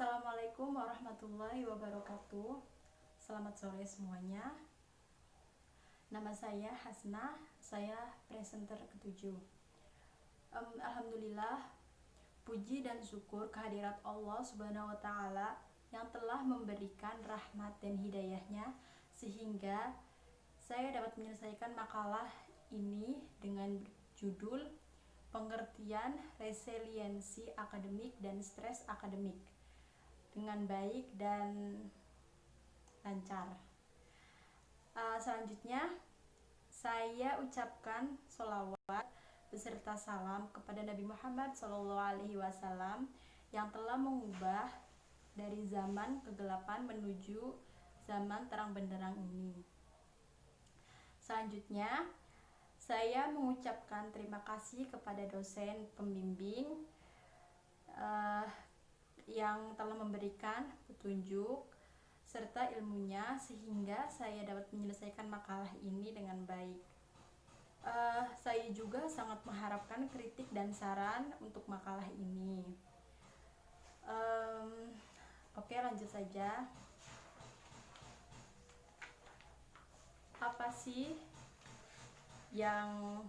Assalamualaikum warahmatullahi wabarakatuh. Selamat sore semuanya. Nama saya Hasnah, saya presenter ketujuh. Alhamdulillah, puji dan syukur kehadirat Allah Subhanahu wa Ta'ala yang telah memberikan rahmat dan hidayahnya sehingga saya dapat menyelesaikan makalah ini dengan judul Pengertian Resiliensi Akademik dan Stres Akademik dengan baik dan lancar. Selanjutnya saya ucapkan sholawat beserta salam kepada Nabi Muhammad SAW yang telah mengubah dari zaman kegelapan menuju zaman terang benderang ini. Selanjutnya saya mengucapkan terima kasih kepada dosen pembimbing yang telah memberikan petunjuk serta ilmunya sehingga saya dapat menyelesaikan makalah ini dengan baik. Saya juga sangat mengharapkan kritik dan saran untuk makalah ini. Oke, lanjut saja. Apa sih yang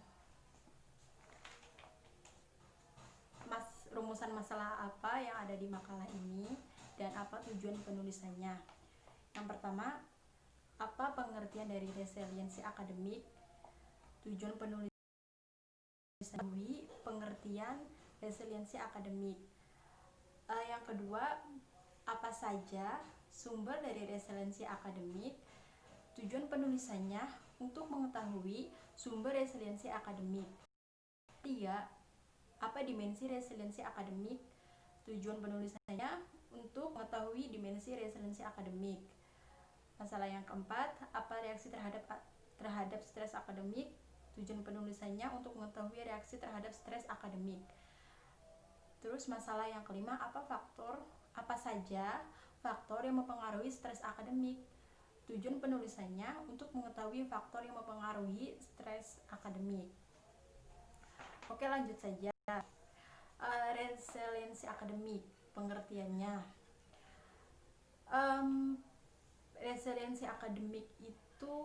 rumusan masalah apa yang ada di makalah ini dan apa tujuan penulisannya? Yang pertama, apa pengertian dari resiliensi akademik? Tujuan penulisan, pengertian resiliensi akademik. Yang kedua, apa saja sumber dari resiliensi akademik? Tujuan penulisannya untuk mengetahui sumber resiliensi akademik. 3. Apa dimensi resiliensi akademik? Tujuan penulisannya untuk mengetahui dimensi resiliensi akademik. Masalah yang keempat, apa reaksi terhadap stres akademik? Tujuan penulisannya untuk mengetahui reaksi terhadap stres akademik. Terus masalah yang kelima, apa saja faktor yang mempengaruhi stres akademik? Tujuan penulisannya untuk mengetahui faktor yang mempengaruhi stres akademik. Oke, lanjut saja. Resiliensi akademik, pengertiannya. Resiliensi akademik itu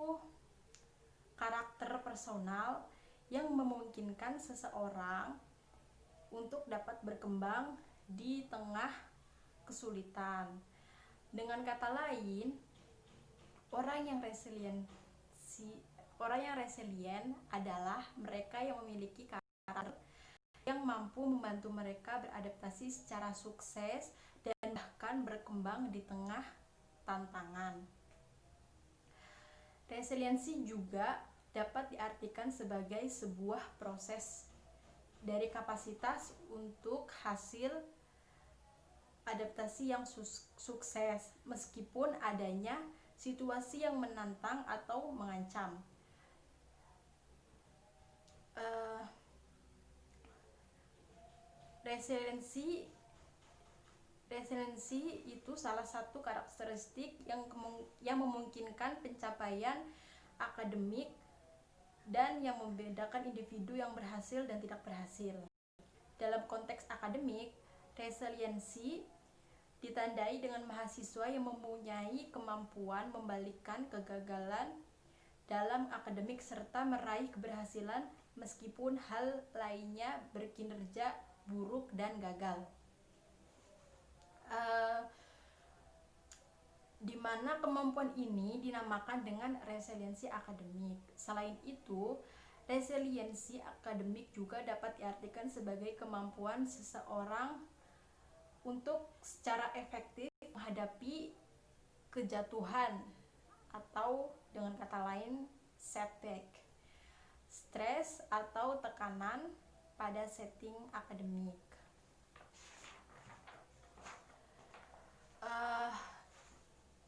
karakter personal yang memungkinkan seseorang untuk dapat berkembang di tengah kesulitan. Dengan kata lain, orang yang resilient adalah mereka yang memiliki karakter yang mampu membantu mereka beradaptasi secara sukses dan bahkan berkembang di tengah tantangan. Resiliensi juga dapat diartikan sebagai sebuah proses dari kapasitas untuk hasil adaptasi yang sukses meskipun adanya situasi yang menantang atau mengancam. Resiliensi itu salah satu karakteristik yang memungkinkan pencapaian akademik dan yang membedakan individu yang berhasil dan tidak berhasil. Dalam konteks akademik, resiliensi ditandai dengan mahasiswa yang mempunyai kemampuan membalikkan kegagalan dalam akademik serta meraih keberhasilan meskipun hal lainnya berkinerja buruk dan gagal. Di mana kemampuan ini dinamakan dengan resiliensi akademik. Selain itu, resiliensi akademik juga dapat diartikan sebagai kemampuan seseorang untuk secara efektif menghadapi kejatuhan atau dengan kata lain setback, stres atau tekanan pada setting akademik.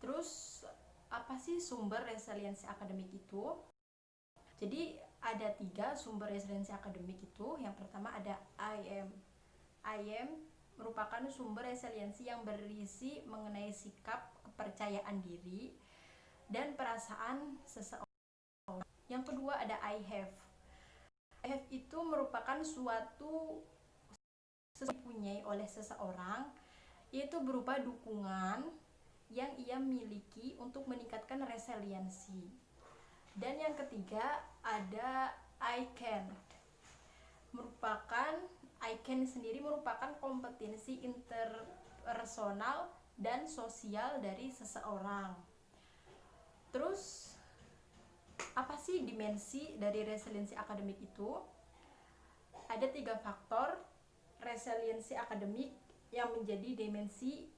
Terus apa sih sumber resiliensi akademik itu? Jadi ada 3 sumber resiliensi akademik itu. Yang pertama ada IM. IM merupakan sumber resiliensi yang berisi mengenai sikap, kepercayaan diri, dan perasaan seseorang. Yang kedua ada I have. I have itu merupakan suatu yang dipunyai oleh seseorang yaitu berupa dukungan yang ia miliki untuk meningkatkan resiliensi. Dan yang ketiga ada I can. I can sendiri merupakan kompetensi interpersonal dan sosial dari seseorang. Terus apa sih dimensi dari resiliensi akademik itu? Ada 3 faktor resiliensi akademik yang menjadi dimensi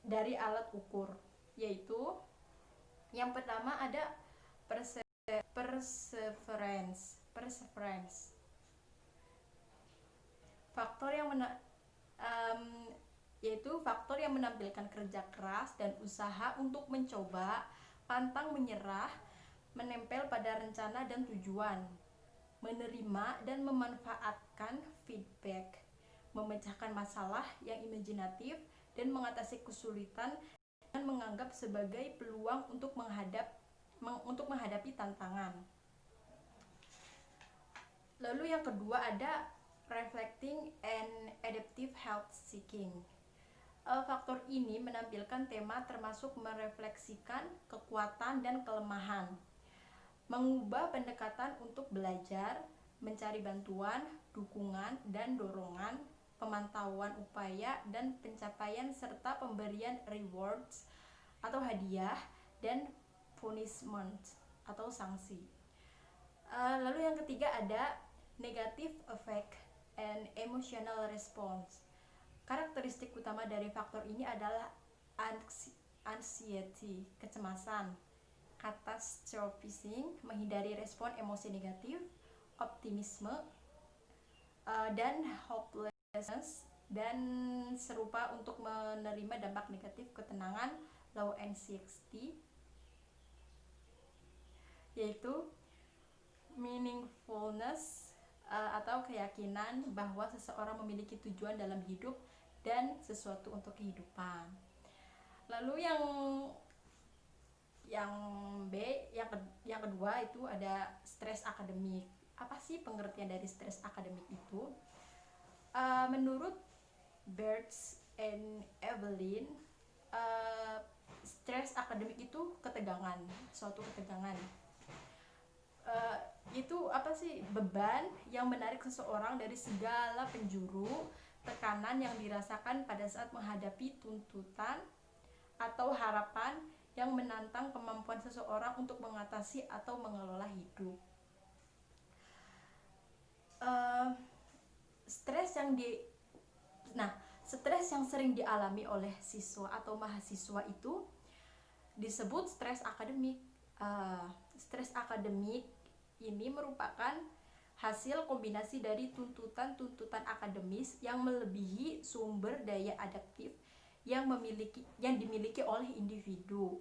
dari alat ukur, yaitu yang pertama ada perseverance. Faktor yang yaitu faktor yang menampilkan kerja keras dan usaha untuk mencoba, pantang menyerah, menempel pada rencana dan tujuan, menerima dan memanfaatkan feedback, memecahkan masalah yang imajinatif dan mengatasi kesulitan dan menganggap sebagai peluang untuk menghadapi tantangan. Lalu yang kedua ada reflecting and adaptive health seeking. Faktor ini menampilkan tema termasuk merefleksikan kekuatan dan kelemahan, mengubah pendekatan untuk belajar, mencari bantuan, dukungan, dan dorongan, pemantauan upaya dan pencapaian serta pemberian rewards atau hadiah dan punishment atau sanksi. Lalu yang ketiga ada negative effect and emotional response. Karakteristik utama dari faktor ini adalah anxiety, kecemasan, catastrophizing, menghindari respon emosi negatif, optimisme, dan hopelessness, dan serupa untuk menerima dampak negatif ketenangan, low anxiety, yaitu meaningfulness atau keyakinan bahwa seseorang memiliki tujuan dalam hidup dan sesuatu untuk kehidupan. Lalu yang kedua itu ada stres akademik. Apa sih pengertian dari stres akademik itu? Menurut Bertz and Evelyn, stres akademik itu suatu ketegangan. Itu apa sih? Beban yang menarik seseorang dari segala penjuru tekanan yang dirasakan pada saat menghadapi tuntutan atau harapan yang menantang kemampuan seseorang untuk mengatasi atau mengelola hidup. Stres yang sering dialami oleh siswa atau mahasiswa itu disebut stres akademik. Stres akademik ini merupakan hasil kombinasi dari tuntutan akademis yang melebihi sumber daya adaptif yang dimiliki oleh individu.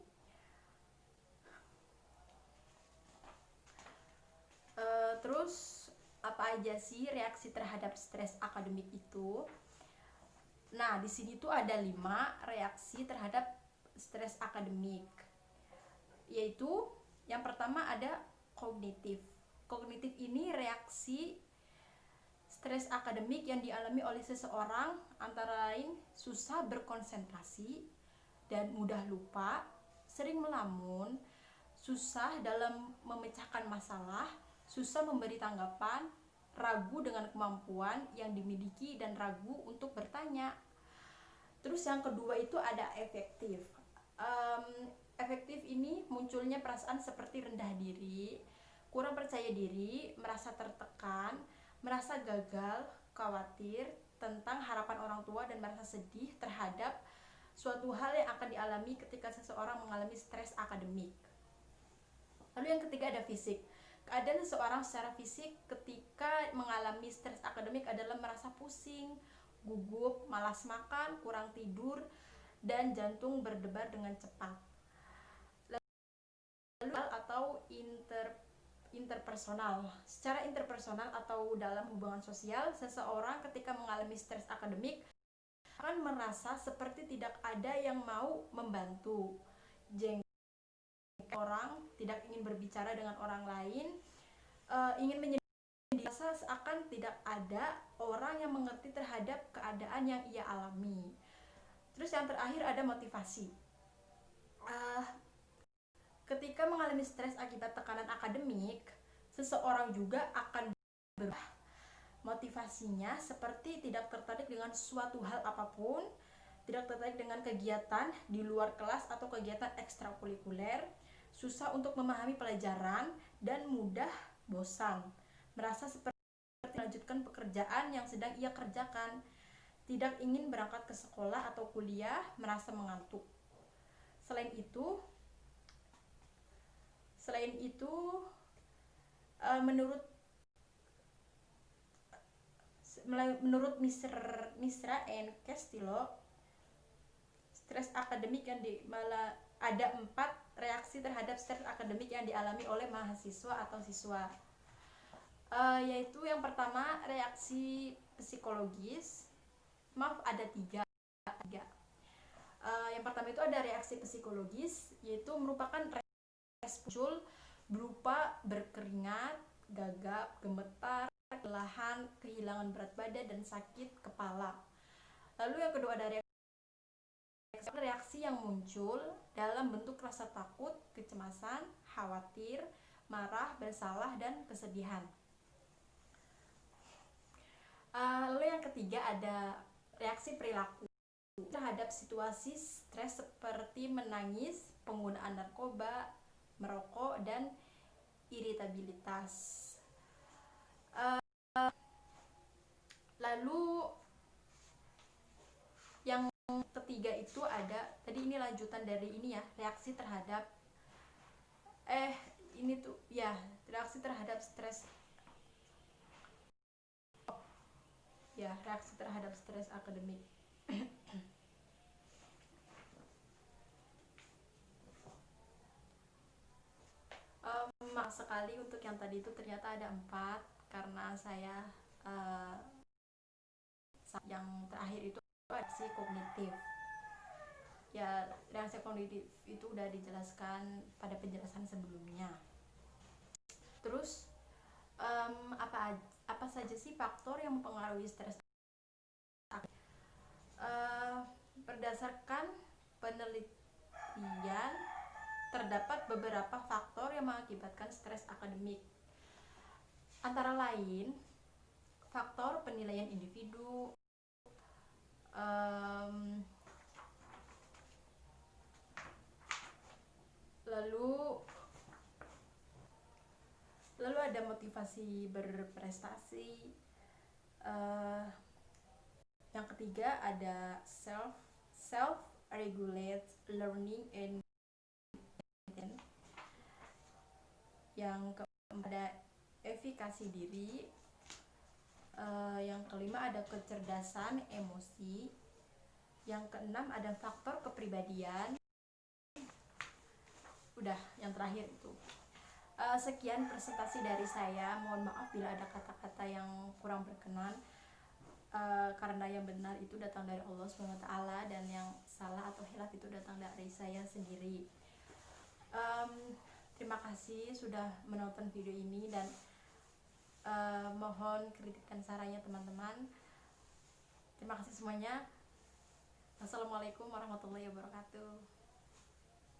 Terus apa aja sih reaksi terhadap stres akademik itu? Nah, di sini tuh ada 5 reaksi terhadap stres akademik. Yaitu yang pertama ada kognitif. Kognitif ini reaksi stres akademik yang dialami oleh seseorang antara lain susah berkonsentrasi dan mudah lupa, sering melamun, susah dalam memecahkan masalah, susah memberi tanggapan, ragu dengan kemampuan yang dimiliki dan ragu untuk bertanya. Terus yang kedua itu ada efektif. Efektif ini munculnya perasaan seperti rendah diri, kurang percaya diri, merasa tertekan, merasa gagal, khawatir tentang harapan orang tua dan merasa sedih terhadap suatu hal yang akan dialami ketika seseorang mengalami stres akademik. Lalu yang ketiga ada fisik. Keadaan seseorang secara fisik ketika mengalami stres akademik adalah merasa pusing, gugup, malas makan, kurang tidur, dan jantung berdebar dengan cepat. Lalu atau interpersonal. Secara interpersonal atau dalam hubungan sosial, seseorang ketika mengalami stres akademik akan merasa seperti tidak ada yang mau membantu. Orang tidak ingin berbicara dengan orang lain, ingin menjadi merasa seakan tidak ada orang yang mengerti terhadap keadaan yang ia alami. Terus yang terakhir ada motivasi. Ketika mengalami stres akibat tekanan akademik, seseorang juga akan berubah motivasinya, seperti tidak tertarik dengan suatu hal apapun, tidak tertarik dengan kegiatan di luar kelas atau kegiatan ekstrakurikuler, susah untuk memahami pelajaran, dan mudah bosan, merasa seperti melanjutkan pekerjaan yang sedang ia kerjakan, tidak ingin berangkat ke sekolah atau kuliah, merasa mengantuk. Selain itu, menurut Misra and Castillo, stres akademik malah ada 4 reaksi terhadap stres akademik yang dialami oleh mahasiswa atau siswa. Yaitu yang pertama, reaksi psikologis. Ada tiga. Yang pertama itu ada reaksi psikologis, yaitu merupakan muncul berupa berkeringat, gagap, gemetar, kelelahan, kehilangan berat badan, dan sakit kepala. Lalu yang kedua ada reaksi yang muncul dalam bentuk rasa takut, kecemasan, khawatir, marah, bersalah, dan kesedihan. Lalu yang ketiga ada reaksi perilaku terhadap situasi stres seperti menangis, penggunaan narkoba, merokok, dan iritabilitas. Lalu yang ketiga itu ada, tadi ini lanjutan dari ini ya, reaksi terhadap reaksi terhadap stres reaksi terhadap stres akademik. Maaf sekali untuk yang tadi itu ternyata ada 4, karena saya yang terakhir itu reaksi kognitif. Ya, reaksi kognitif itu udah dijelaskan pada penjelasan sebelumnya. Terus apa saja sih faktor yang mempengaruhi stres? Berdasarkan penelitian, terdapat beberapa faktor yang mengakibatkan stres akademik. Antara lain, faktor penilaian individu, lalu ada motivasi berprestasi. Yang ketiga ada self regulate learning and yang keempat ada efikasi diri. Yang kelima ada kecerdasan emosi. Yang keenam ada faktor kepribadian. Udah, yang terakhir itu. Sekian presentasi dari saya. Mohon maaf bila ada kata-kata yang kurang berkenan, karena yang benar itu datang dari Allah SWT, dan yang salah atau hilaf itu datang dari saya sendiri. Terima kasih sudah menonton video ini, dan mohon kritik dan sarannya teman-teman. Terima kasih semuanya. Wassalamualaikum warahmatullahi wabarakatuh.